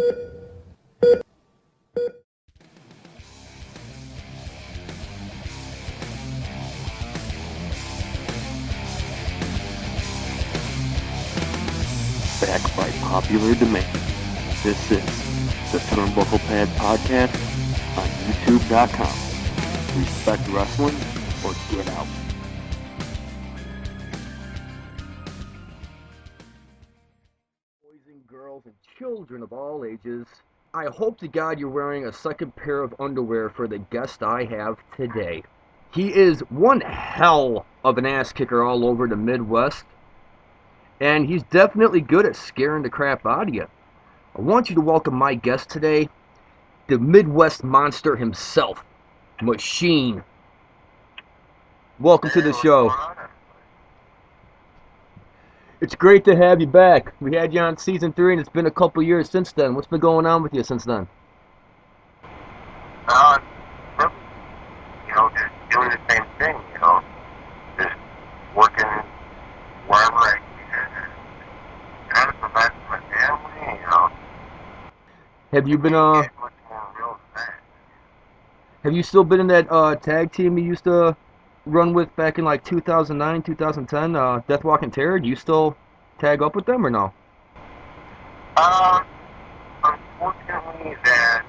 Back by popular demand, this is the Turnbucklepad Podcast on YouTube.com. Respect wrestling or get out. Boys and girls and children of all ages, I hope to God you're wearing a second pair of underwear for the guest I have today. He is one hell of an ass kicker all over the Midwest. And he's definitely good at scaring the crap out of you. I want you to welcome my guest today, the Midwest monster himself, Machine. Welcome to the show. It's great to have you back. We had you on season 3, and it's been a couple years since then. What's been going on with you since then? Just doing the same thing, just working wherever I can, trying to provide for my family, Have you been, Much more real than that. have you still been in that tag team you used to run with back in like 2009, 2010, Death Walking Terror? Do you still tag up with them or no? Unfortunately, that's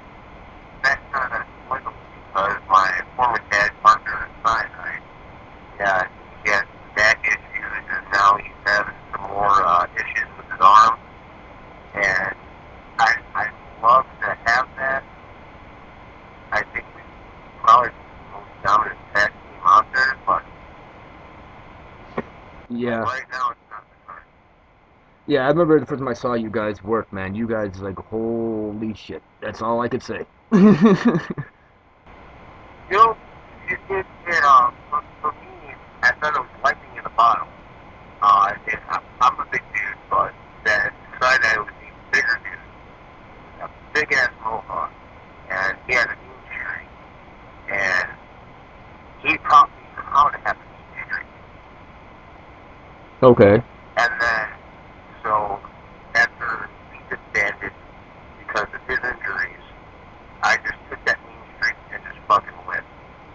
not applicable because my former tag partner in Sinai, he had back issues and now he's having some more issues with his arm. And I'd love to have that. I think we probably be the most dominant tag team out there, but Yeah. right now it's not the time. Yeah, I remember the first time I saw you guys work, man. You guys, like, holy shit. That's all I could say. For me, I thought it was lightning in a bottle. I'm a big dude, but then Sinai was even bigger dude. A big ass mohawk. And he had a mean streak. And he taught me how to have a mean streak. Okay. And then, so, after he disbanded because of his injuries, I just took that mean streak and just fucking went.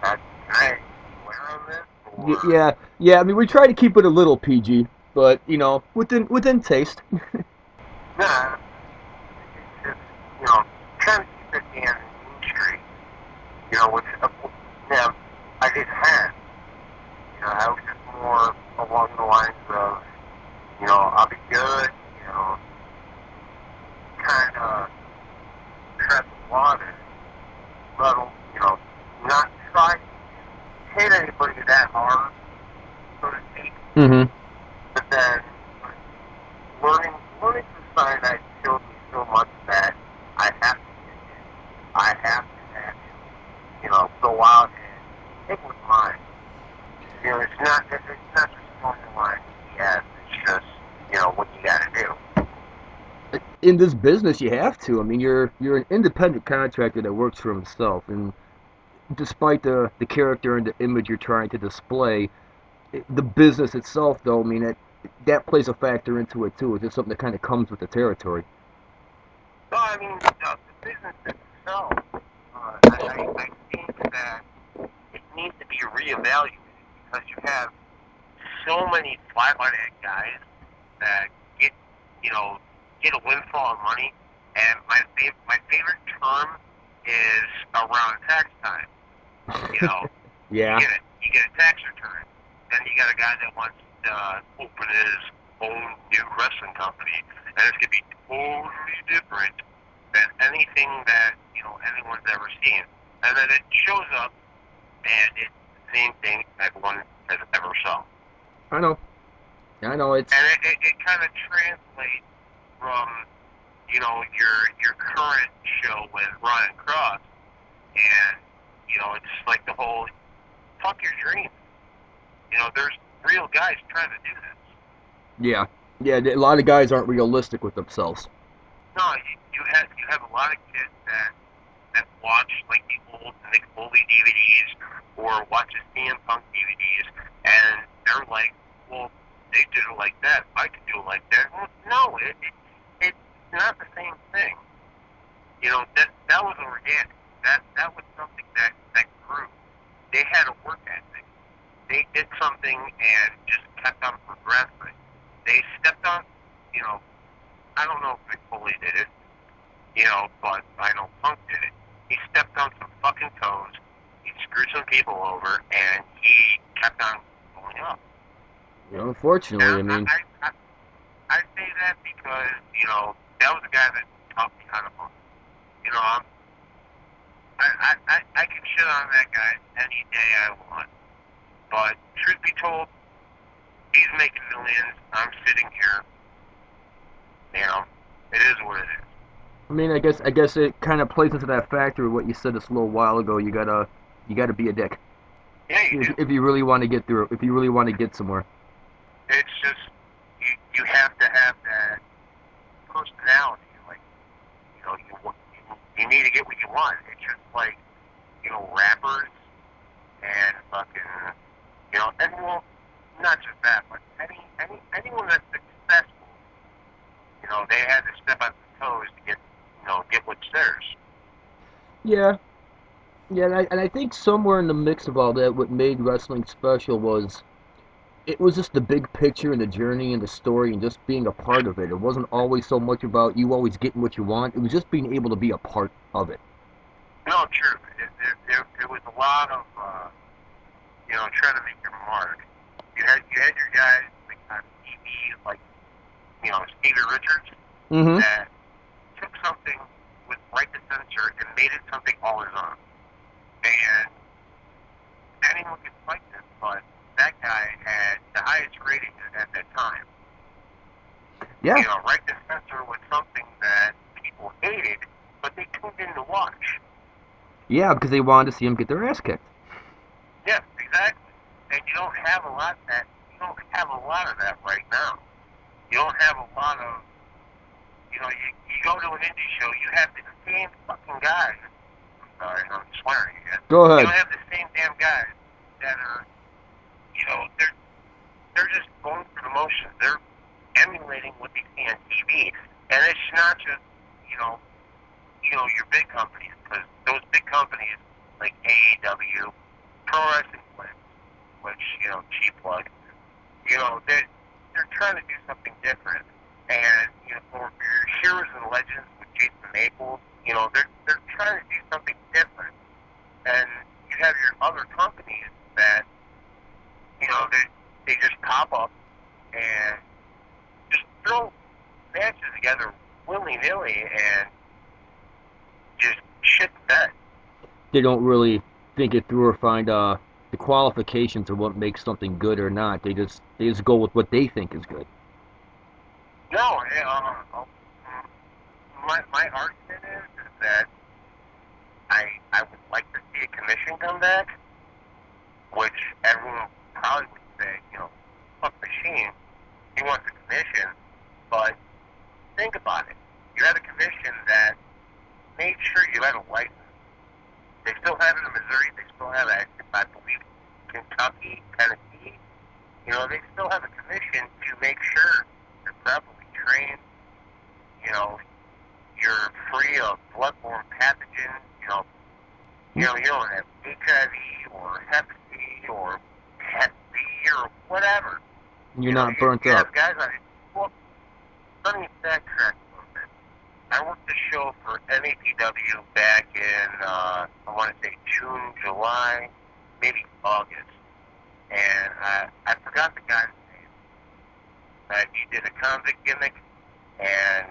Can I swear on this? Or? Yeah, I mean, we try to keep it a little PG, but, within taste. Nah, it's just, trying to keep it in mean streak, which, I didn't have. I was just more along the lines of, I'll be good, kind of tread the water, not try to hit anybody that hard, so to speak. Mm-hmm. But then, learning from Sinai showed me so much that I have to get it. I have to actually, go out and take what's mine. It's not just going the line he has. It's just, what you got to do. In this business, you have to. I mean, you're an independent contractor that works for himself, and despite the character and the image you're trying to display, the business itself, though, I mean, that plays a factor into it, too. It's just something that kind of comes with the territory. No, I mean, the business itself, I think that it needs to be reevaluated because you have so many fly-by-night guys that get a windfall of money, and my favorite term is around tax time. Yeah. You get a tax return, then you got a guy that wants to open his own new wrestling company, and it's gonna be totally different than anything that anyone's ever seen, and then it shows up, and it's the same thing everyone has ever saw. I know. It's... And it kind of translates from, your current show with Ryan Cross, and, it's like the whole, fuck your dreams. There's real guys trying to do this. Yeah, a lot of guys aren't realistic with themselves. No, you have a lot of kids that watch, like, the old Nick Foley DVDs, or watch the CM Punk DVDs, and they're like, well, they did it like that, I could do it like that. Well, no, it's not the same thing. You know, that was organic. That was something that grew. They had a work ethic. They did something and just kept on progressing. They stepped on, you know, I don't know if Foley did it, you know, but I know Punk did it. He stepped on some fucking toes. He screwed some people over, and he kept on going up. You know, unfortunately, And I mean, I say that because, you know, that was the guy that taught me how to book. You know, I can shit on that guy any day I want. But truth be told, he's making millions. I'm sitting here. You know, it is what it is. I mean, I guess it kind of plays into that factor of what you said just a little while ago. You gotta be a dick. Yeah, you do. If you really want to get through, if you really want to get somewhere. It's just you have to have that personality. Like, you know, you need to get what you want. It's just like, you know, rappers and fucking, you know, and well, not just that, but anyone that's successful, you know, they had to step on their toes to get what's theirs. Yeah, and I think somewhere in the mix of all that, what made wrestling special was it was just the big picture and the journey and the story and just being a part of it. It wasn't always so much about you always getting what you want. It was just being able to be a part of it. No, true. It was a lot of, you know, trying to make your mark. You had your guys like on TV, like, you know, Stevie Richards, Mm-hmm. that took something with Right to Censor and made it something all his own. And anyone can fight this, but that guy had the highest ratings at that time. Yeah. You know, Right to Censor was something that people hated, but they tuned in to watch. Yeah, because they wanted to see them get their ass kicked. Yeah, exactly. And you don't have a lot of that. You don't have a lot of that right now. You don't have a lot of, you know, you go to an indie show, you have the same fucking guys. I'm sorry, I'm swearing again. Go ahead. You don't have the same damn guys that are, you know, they're just going through the motions. They're emulating what they see on TV. And it's not just, you know, your big companies, because those big companies like AEW, Pro Wrestling Blitz, which, you know, cheap plug, you know, they're trying to do something different. And, you know, for your heroes and legends with Jason Maples, you know, they're trying to do something different. And you have your other companies that, you know, they just pop up and just throw matches together willy-nilly and just shit the bed. They don't really think it through or find the qualifications of what makes something good or not. They just go with what they think is good. No, my argument is that I would like to see a commission come back, which everyone probably would say, you know, fuck Machine, he wants a commission, but think about it. You had a commission that made sure you had a license. They still have it in Missouri, they still have it, I believe, Kentucky, Tennessee. You know, they still have a commission to make sure you're properly trained, you know, you're free of bloodborne pathogens, you don't have HIV or Hep C or Hep B or whatever. You're not burnt you up. have guys on it. Well, let me backtrack a little bit. I worked the show for MAPW back in, I want to say June, July, maybe August. And I forgot the guy's name. He did a convict gimmick, and,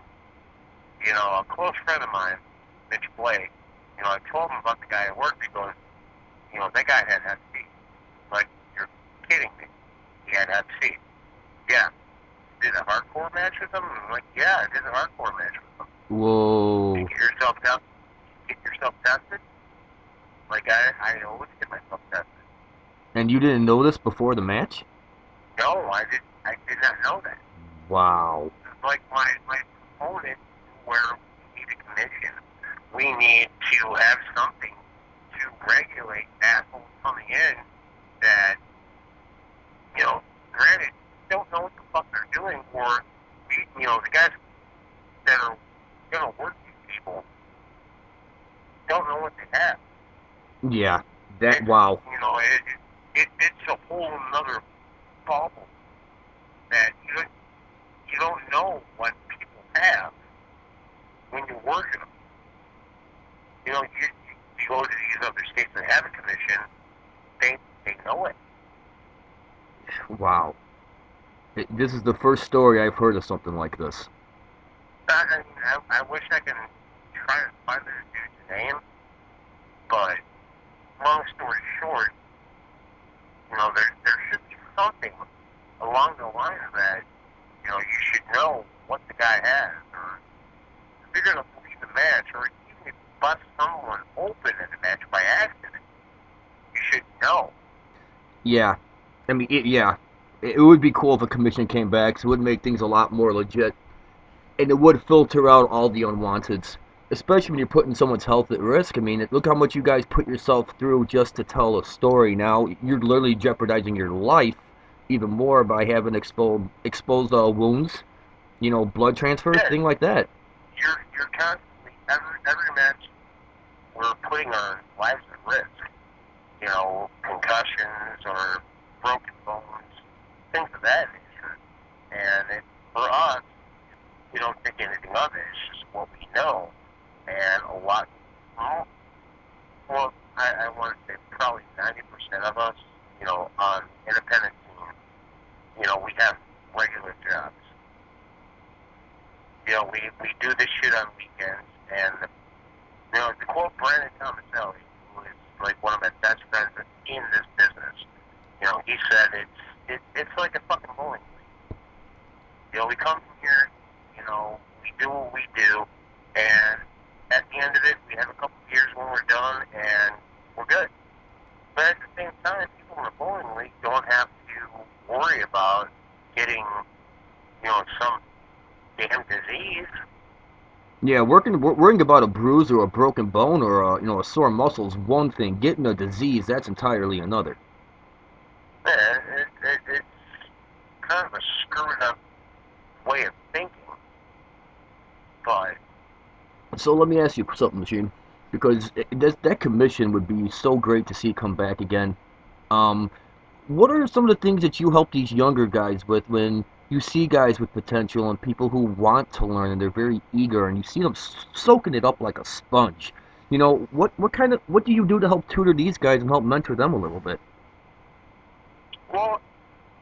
you know, a close friend of mine, Mitch Blake, you know, I told him about the guy at work. He goes, you know, that guy had Hep C. Like, you're kidding me. He had Hep C. Yeah. Did a hardcore match with him? I'm like, yeah, I did a hardcore match with him. Whoa. Did you get yourself tested? Like, I always get myself tested. And you didn't know this before the match? No, I did not know that. Wow. It's like my opponent, where we need a commission. We need to have something to regulate assholes coming in that, you know, granted, don't know what the fuck they're doing, or, you know, the guys that are going to work these people, Yeah. It's, Wow. it's a whole another problem that you don't know what people have when you're working them. You go to these other states that have a commission, they know it. Wow. This is the first story I've heard of something like this. I wish I could try to find this dude's name, but long story short, there should be something along the lines of that. You should know what the guy has, or if you're going to leave the match, or even if you bust someone open in the match by accident, you should know. Yeah. I mean, it would be cool if a commission came back, so it would make things a lot more legit. And it would filter out all the unwanteds, especially when you're putting someone's health at risk. I mean, look how much you guys put yourself through just to tell a story. Now, you're literally jeopardizing your life even more by having exposed wounds, blood transfers, Yeah, thing like that. you're constantly, every match, we're putting our lives at risk. Concussions or broken bones, things of that nature. And for us, we don't think anything of it. It's just what we know. And a lot, well, I want to say probably 90% of us, on independent team, we have regular jobs. We do this shit on weekends. And, to quote Brandon Tomaselli, who is like one of my best friends in this business, he said it's like a fucking bowling league. We come from here, we do what we do, and at the end of it, we have a couple of years when we're done, and we're good. But at the same time, people in the bowling league don't have to worry about getting, some damn disease. Yeah, worrying about a bruise or a broken bone or a sore muscle is one thing. Getting a disease, that's entirely another. Yeah, it's kind of a screwed up way of thinking, but So let me ask you something, Machine, because that commission would be so great to see come back again. Um, what are some of the things that you help these younger guys with when you see guys with potential and people who want to learn and they're very eager and you see them soaking it up like a sponge? What do you do to help tutor these guys and help mentor them a little bit? well,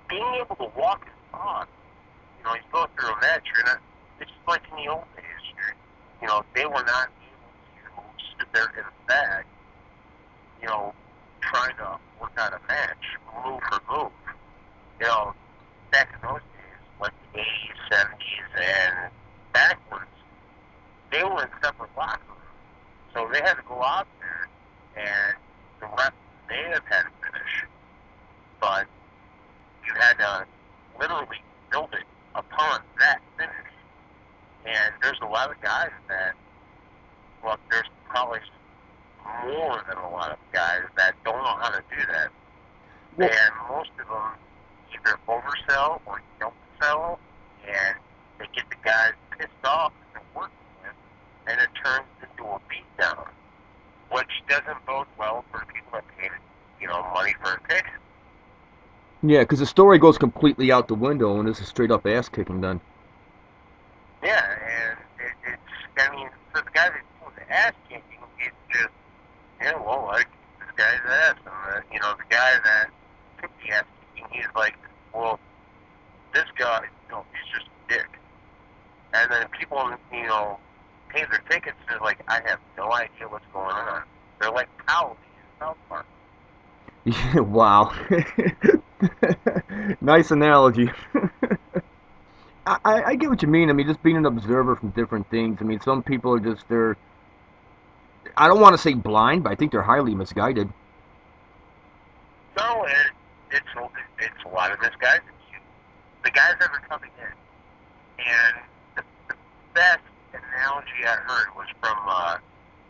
being able to walk and talk, you go through a match, it's just like in the old days, they were not able to sit there in the bag, trying to work out a match, move for move. Back in those days, like the 80s, 70s, and backwards, they were in separate locker rooms. So they had to go out there, and the rest they have had to finish. But you had to literally build it upon that finish. And there's a lot of guys that, well, there's probably more than a lot of guys that don't know how to do that. Well, And most of them either oversell or don't sell, and they get the guys pissed off that they're working with, and it turns into a beatdown, which doesn't bode well for people that paid, money for a ticket. yeah, because the story goes completely out the window and it's a straight up ass kicking then. Yeah, and for the guy that's doing the ass kicking, it's just, I kicked this guy's ass. And, the guy that took the ass kicking, he's like, well, this guy, he's just a dick. And then people, pay their tickets, and they're like, I have no idea what's going on. They're like cows in South Park. Yeah, wow. Nice analogy. I get what you mean. I mean, just being an observer from different things. I mean, some people are I don't want to say blind, but I think they're highly misguided. No, it's a lot of misguided. The guys that are coming in, and the best analogy I heard was from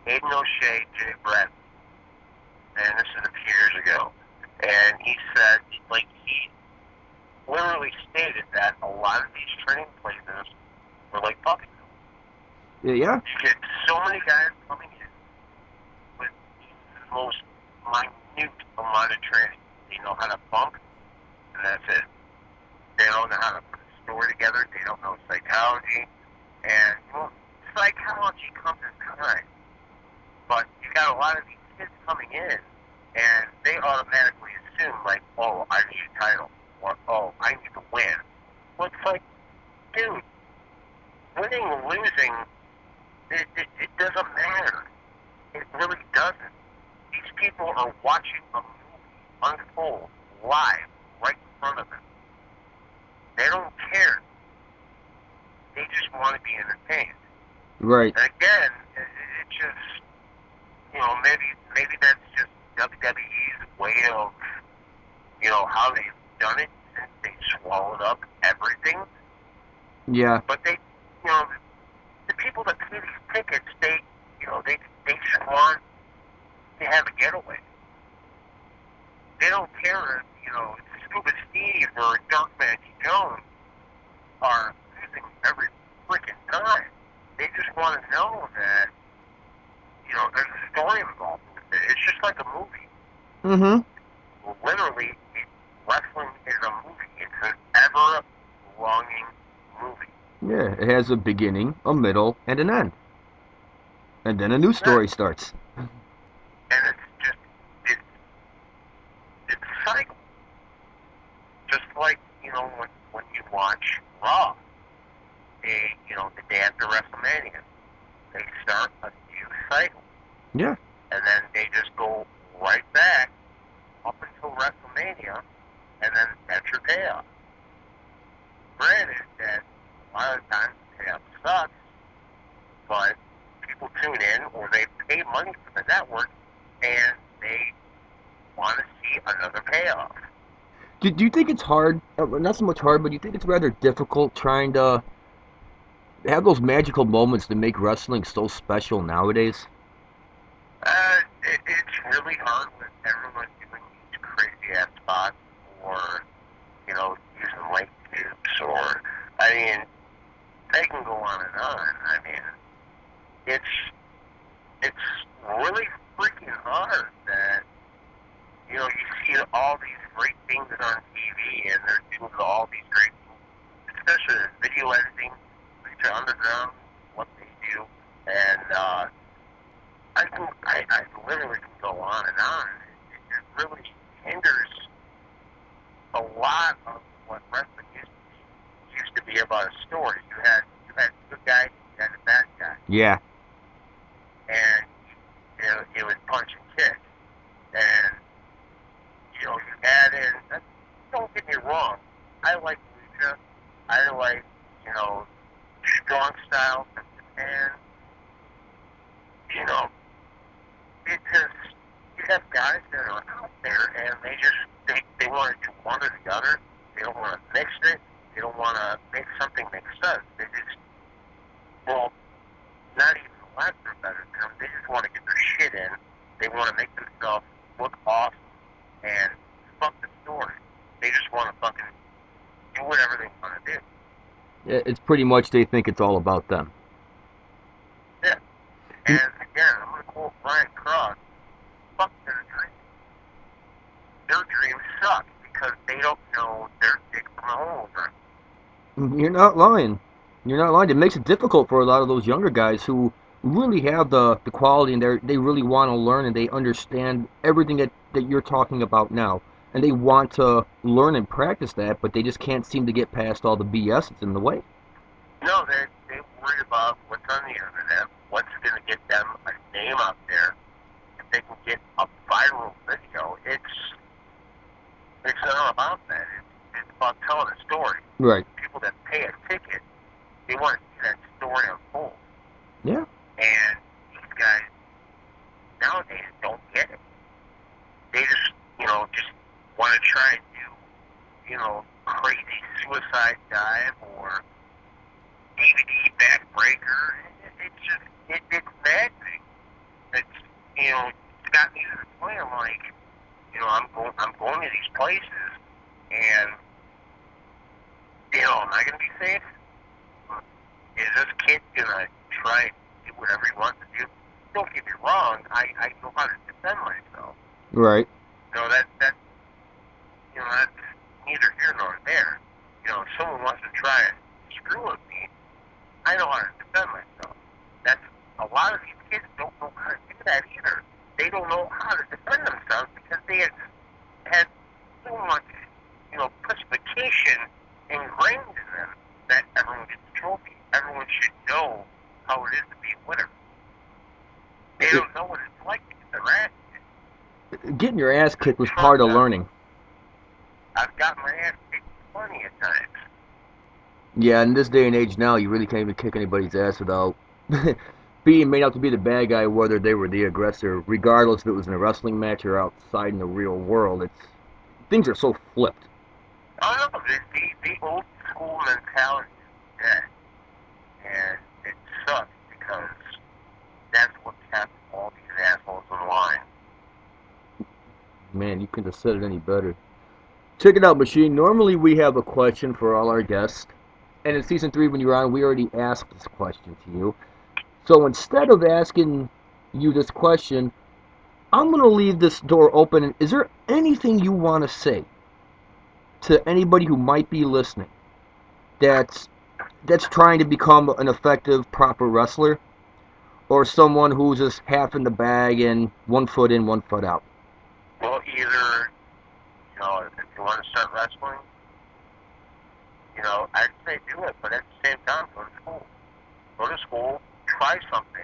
Aiden O'Shea, Jay Brett, and this is a few years ago. And he said, he literally stated that a lot of these training places were like puppy mills. Yeah. You get so many guys coming in with the most on to training. They know how to bump, and that's it. They don't know how to put a story together. They don't know psychology. And, well, psychology comes in time. But you got a lot of these kids coming in, and they automatically assume, like, oh, I need a title, or, oh, I need to win. Well, it's like, dude, winning or losing, it doesn't matter. It really doesn't. These people are watching a movie unfold live right in front of them. They don't care. They just want to be entertained. Right. And again, it just, you know, maybe that's just WWE's way of, you know, how they've done it since they swallowed up everything. Yeah. But they, you know, the people that pay these tickets, they, you know, they just want to have a getaway. They don't care if, you know, Scuba Steve or Dark Magic Jones are losing every freaking time. They just want to know that, you know, there's a story involved with it. It's just like a movie. Mm-hmm. Literally, wrestling is a movie. It's an ever-longing movie. Yeah, it has a beginning, a middle, and an end. And then a new story starts. And it's just, it's a cycle. Just like, you know, when you watch Raw, you know, the day after WrestleMania, they start a new cycle. Yeah. And then they just go right back up until WrestleMania, and then that's your payoff. Granted that a lot of times the payoff sucks, but people tune in or they pay money for the network and they want to see another payoff. Do you think it's hard, not so much hard, but do you think it's rather difficult trying to have those magical moments to make wrestling so special nowadays? It's really hard with everyone doing these crazy ass spots or, you know, using light tubes or, I mean, they can go on and on. I mean, it's really freaking hard that, you know, you see all these great things on TV and they're doing all these great things, especially the video editing, Lucha Underground, what they do, and I literally can go on and on. It really hinders a lot of what wrestling used to be about a story. You had a good guy, you had a bad guy. Yeah. And it was punch and kick. And, you know, you add in, don't get me wrong, I like Lucha. I like, you know, strong style from Japan. You know, it just, you have guys that are out there and they want to do one or the other. They don't want to mix it. They don't want to make something make sense. They just, well, not even the lack of a better term, they just want to get their shit in. They want to make themselves look awesome and fuck the story. They just want to fucking do whatever they want to do. It's pretty much they think it's all about them. Yeah. And again, I'm going to quote Brian Cross, fuck their dreams. Their dreams suck because they don't know their dick from a hole run. You're not lying. You're not lying. It makes it difficult for a lot of those younger guys who really have the quality and they really want to learn and they understand everything that you're talking about now. And they want to learn and practice that, but they just can't seem to get past all the BS that's in the way. No, they worry about what's on the internet, what's going to get them a name out there. If they can get a viral video, it's not about that. It's about telling a story. Right. People that pay a ticket, they want to see that story unfold. Yeah. And these guys nowadays don't get it. They just, you know, just want to try and do, you know, crazy suicide dive or DVD backbreaker. It's maddening. It's, you know, it's got me to the point. I'm like, you know, I'm going to these places, and you know, am I going to be safe? Is this kid going to try and do whatever he wants to do? Don't get me wrong. I know how to defend myself. Right. You know, someone wants to try and screw with me, I know how to defend myself. That's a lot of these kids don't know how to do that either. They don't know how to defend themselves because they have had so much, pussification ingrained in them that everyone gets a trophy. Everyone should know how it is to be a winner. They don't know what it's like to get their ass kicked. Getting your ass kicked was part of learning. I've got my ass kicked plenty of times. Yeah, in this day and age now, you really can't even kick anybody's ass without being made out to be the bad guy, whether they were the aggressor, regardless if it was in a wrestling match or outside in the real world. Things are so flipped. I don't know, the old school mentality is dead. And it sucks because that's what kept all these assholes in line. Man, you couldn't have said it any better. Check it out, Machine. Normally we have a question for all our guests. And in Season 3, when you were on, we already asked this question to you. So instead of asking you this question, I'm going to leave this door open. Is there anything you want to say to anybody who might be listening that's trying to become an effective, proper wrestler, or someone who's just half in the bag and 1 foot in, 1 foot out? Well, either, if you want to start wrestling, I'd say do it, but at the same time, go to school. Go to school, try something.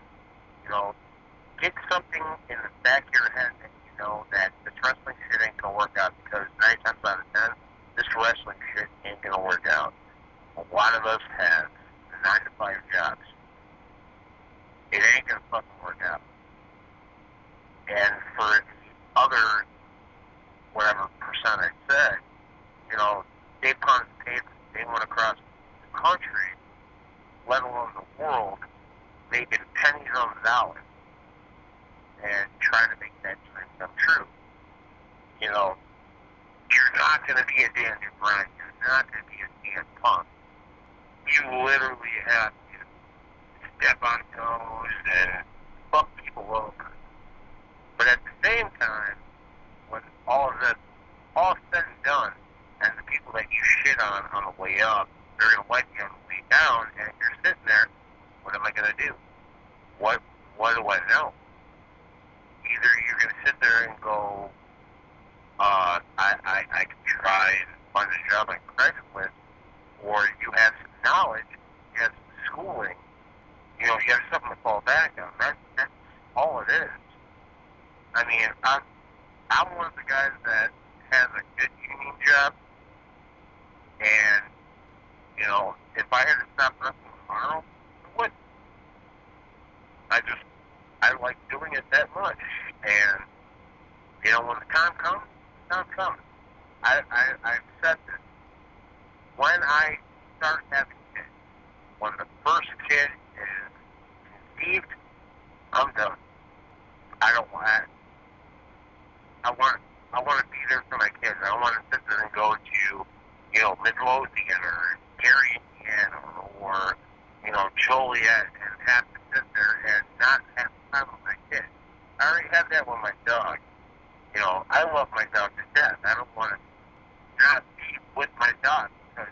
Get something in the back of your head that you know that this wrestling shit ain't gonna work out, because 9 times out of 10, this wrestling shit ain't gonna work out. A lot of us have 9-to-5 jobs. It ain't gonna fucking work out. And for the other, whatever percent I said, they punch paper, they went across the country, let alone the world, making pennies on the dollar and trying to make that dream come true. You're not going to be a Daniel Bryan. You're not going to be a CM Punk. You literally have to step on toes and fuck people over. But at the same time, when all of this, all said and done, and the people that you shit on the way up, they're going to like you on the way down, and you're sitting there, what am I going to do? What do I know? Either you're going to sit there and go, I can try and find a job I can graduate with, or you have some knowledge, you have some schooling, you have something to fall back on. That's all it is. I mean, I'm one of the guys that has a good union job, and, if I had to stop wrestling tomorrow, I would. I like doing it that much, and, when the time comes, the time comes. I've said this. When I start having kids, when the first kid is conceived, I'm done. I don't want that. I want to be there for my kids. I don't want to sit there and go to, Midlothian or Gary, Indiana, or, Joliet, and have to sit there and not have time with my kids. I already have that with my dog. I love my dog to death. I don't want to not be with my dog because,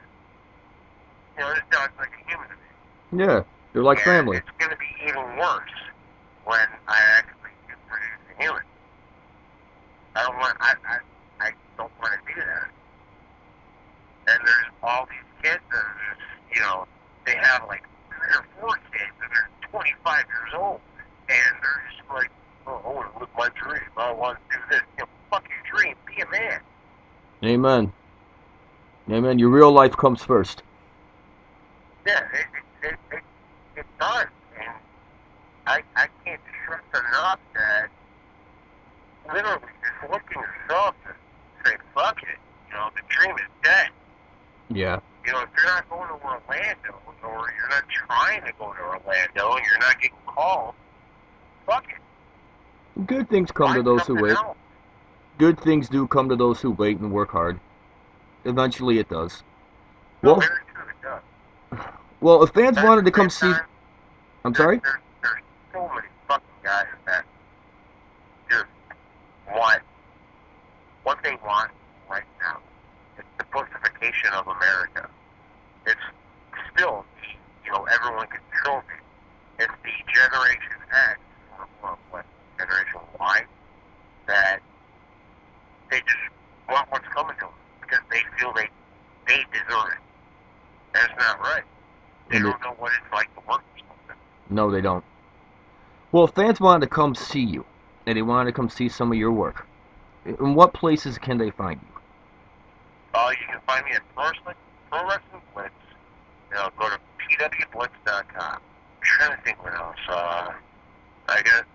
this dog's like a human to me. Yeah, they're like family. It's going to be even worse when I actually do produce a human. I don't want to do that. And there's all these kids that are just, they have like 3 or 4 kids and they're 25 years old. And they're just like, oh, I want to live my dream. I want to do this. Fuck your dream. Be a man. Amen. Amen. Your real life comes first. Yeah, it does. And I can't stress enough that literally just look at yourself and say, fuck it. The dream is dead. Yeah. If you're not going to Orlando, or you're not trying to go to Orlando, and you're not getting called, fuck it. Good things come to those who wait. Else. Good things do come to those who wait and work hard. Eventually it does. No, Well, very true, it does. Well, if fans wanted to come see... I'm sorry? There's so many fucking guys that just want what they want right now. It's the pussification of America. X, or what, Generation Y, that they just want what's coming to them because they feel they deserve it. That's not right. They don't know what it's like to work for something. No, they don't. Well, if fans wanted to come see you, and they wanted to come see some of your work, in what places can they find you? You can find me at Pro Wrestling Blitz. Go to pwblitz.com. I'm trying to think what else. I got,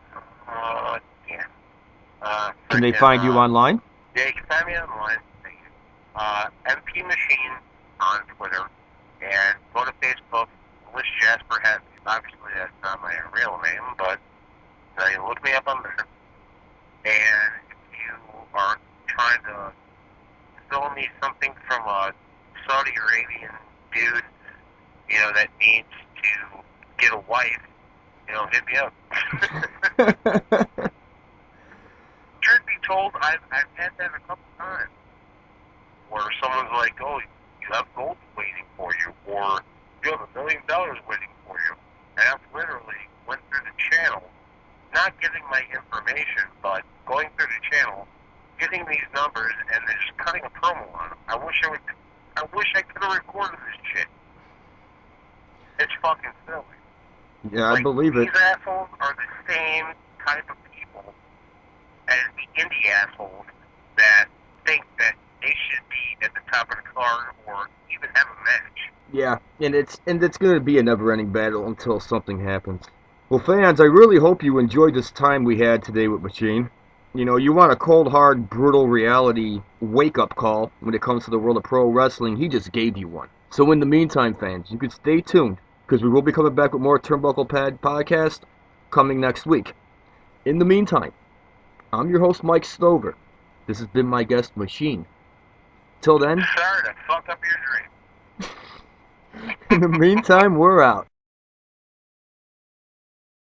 Can they find you online? Yeah, you can find me online. MP Machine on Twitter. And go to Facebook. Wish Jasper had me. Obviously, that's not my real name, but you can look me up on there. And if you are trying to film me something from a Saudi Arabian dude, that needs to get a wife, hit me up. Truth be told, I've had that a couple times where someone's like, oh, you have gold waiting for you, or you have $1 million waiting for you. And I've literally went through the channel, not giving my information, but going through the channel, getting these numbers, and then just cutting a promo on them. I wish I could have recorded this shit. It's fucking silly. Yeah, I believe it. These assholes are the same type of people as the indie assholes that think that they should be at the top of the card or even have a match. Yeah, and it's going to be a never-ending battle until something happens. Well, fans, I really hope you enjoyed this time we had today with Machine. You want a cold, hard, brutal reality wake-up call when it comes to the world of pro wrestling. He just gave you one. So in the meantime, fans, you can stay tuned, because we will be coming back with more Turnbucklepad Podcast coming next week. In the meantime, I'm your host, Mike Stover. This has been my guest, Machine. Till then... Sorry to fuck up your dream. In the meantime, we're out.